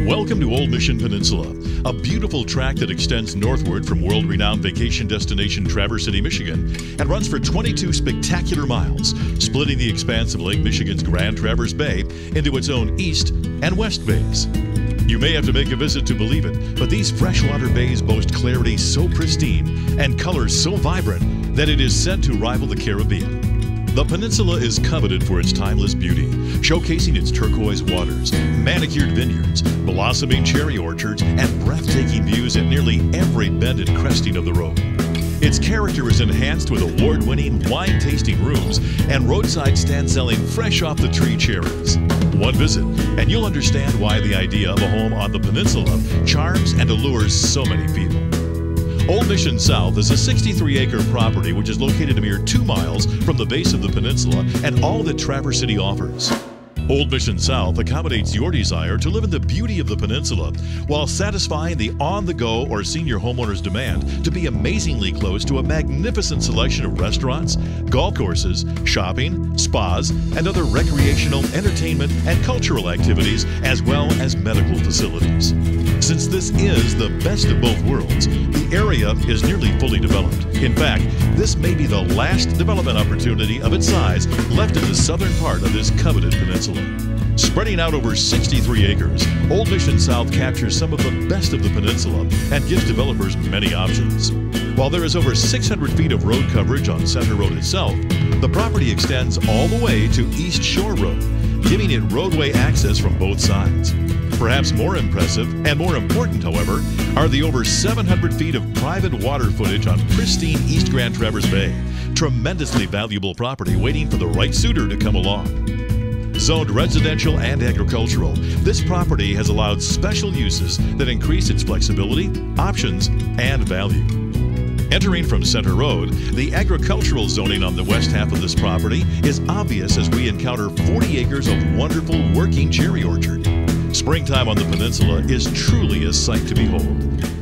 Welcome to Old Mission Peninsula, a beautiful tract that extends northward from world-renowned vacation destination Traverse City, Michigan, and runs for 22 spectacular miles, splitting the expanse of Lake Michigan's Grand Traverse Bay into its own east and west bays. You may have to make a visit to believe it, but these freshwater bays boast clarity so pristine and colors so vibrant that it is said to rival the Caribbean. The peninsula is coveted for its timeless beauty, showcasing its turquoise waters, manicured vineyards, blossoming cherry orchards, and breathtaking views at nearly every bend and cresting of the road. Its character is enhanced with award-winning wine-tasting rooms and roadside stands selling fresh-off-the-tree cherries. One visit, and you'll understand why the idea of a home on the peninsula charms and allures so many people. Old Mission South is a 63-acre property which is located a mere 2 miles from the base of the peninsula and all that Traverse City offers. Old Mission South accommodates your desire to live in the beauty of the peninsula while satisfying the on-the-go or senior homeowner's demand to be amazingly close to a magnificent selection of restaurants, golf courses, shopping, spas, and other recreational, entertainment, and cultural activities, as well as medical facilities. Since this is the best of both worlds, the area is nearly fully developed. In fact, this may be the last development opportunity of its size left in the southern part of this coveted peninsula. Spreading out over 63 acres, Old Mission South captures some of the best of the peninsula and gives developers many options. While there is over 600 feet of road coverage on Center Road itself, the property extends all the way to East Shore Road, giving it roadway access from both sides. Perhaps more impressive and more important, however, are the over 700 feet of private water footage on pristine East Grand Traverse Bay. Tremendously valuable property waiting for the right suitor to come along. Zoned residential and agricultural, this property has allowed special uses that increase its flexibility, options, and value. Entering from Center Road, the agricultural zoning on the west half of this property is obvious as we encounter 40 acres of wonderful working cherry orchard. Springtime on the peninsula is truly a sight to behold,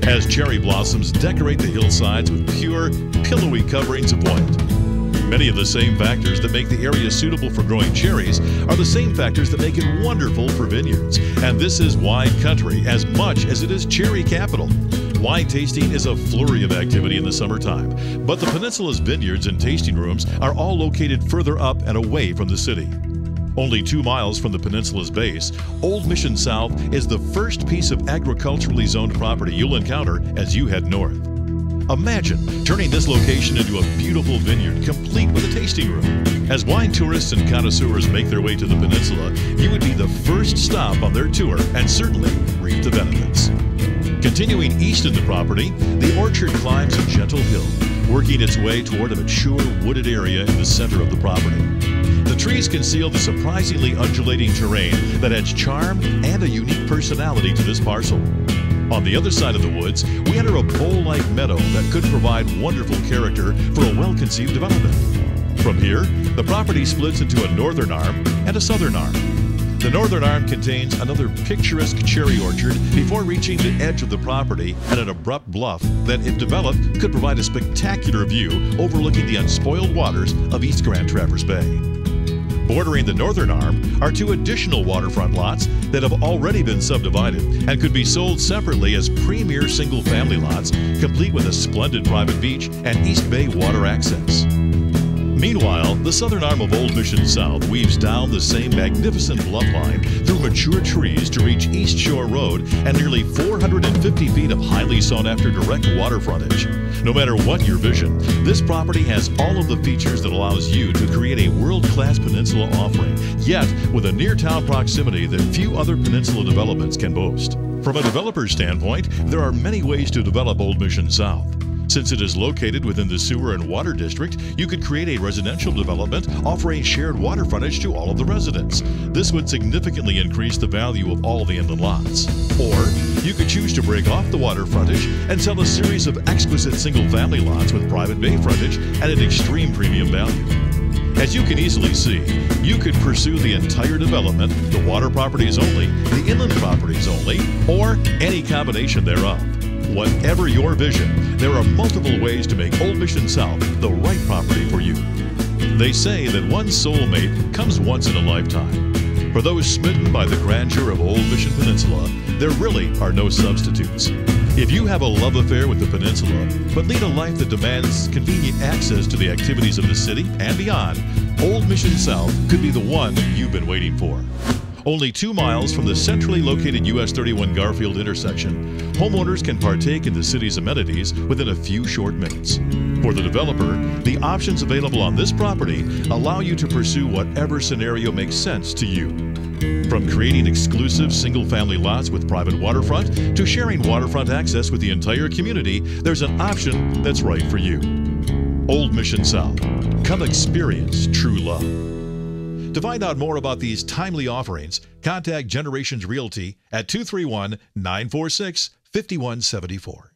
as cherry blossoms decorate the hillsides with pure, pillowy coverings of white. Many of the same factors that make the area suitable for growing cherries are the same factors that make it wonderful for vineyards, and this is wine country as much as it is cherry capital. Wine tasting is a flurry of activity in the summertime, but the peninsula's vineyards and tasting rooms are all located further up and away from the city. Only 2 miles from the peninsula's base, Old Mission South is the first piece of agriculturally zoned property you'll encounter as you head north. Imagine turning this location into a beautiful vineyard complete with a tasting room. As wine tourists and connoisseurs make their way to the peninsula, you would be the first stop on their tour and certainly reap the benefits. Continuing east in the property, the orchard climbs a gentle hill, working its way toward a mature wooded area in the center of the property. The trees conceal the surprisingly undulating terrain that adds charm and a unique personality to this parcel. On the other side of the woods, we enter a bowl-like meadow that could provide wonderful character for a well-conceived development. From here, the property splits into a northern arm and a southern arm. The northern arm contains another picturesque cherry orchard before reaching the edge of the property at an abrupt bluff that, if developed, could provide a spectacular view overlooking the unspoiled waters of East Grand Traverse Bay. Bordering the northern arm are 2 additional waterfront lots that have already been subdivided and could be sold separately as premier single-family lots, complete with a splendid private beach and East Bay water access. Meanwhile, the southern arm of Old Mission South weaves down the same magnificent bluff line through mature trees to reach East Shore Road and nearly 450 feet of highly sought-after direct water frontage. No matter what your vision, this property has all of the features that allows you to create a world-class peninsula offering, yet with a near-town proximity that few other peninsula developments can boast. From a developer's standpoint, there are many ways to develop Old Mission South. Since it is located within the sewer and water district, you could create a residential development offering shared water frontage to all of the residents. This would significantly increase the value of all the inland lots. Or you could choose to break off the water frontage and sell a series of exquisite single-family lots with private bay frontage at an extreme premium value. As you can easily see, you could pursue the entire development, the water properties only, the inland properties only, or any combination thereof. Whatever your vision, there are multiple ways to make Old Mission South the right property for you. They say that one soulmate comes once in a lifetime. For those smitten by the grandeur of Old Mission Peninsula, There really are no substitutes. If you have a love affair with the peninsula, but lead a life that demands convenient access to the activities of the city and beyond, Old Mission South could be the one you've been waiting for. Only 2 miles from the centrally located US 31 Garfield intersection, homeowners can partake in the city's amenities within a few short minutes. For the developer, the options available on this property allow you to pursue whatever scenario makes sense to you. From creating exclusive single-family lots with private waterfront to sharing waterfront access with the entire community, there's an option that's right for you. Old Mission South. Come experience true love. To find out more about these timely offerings, contact Generations Realty at 231-946-5174.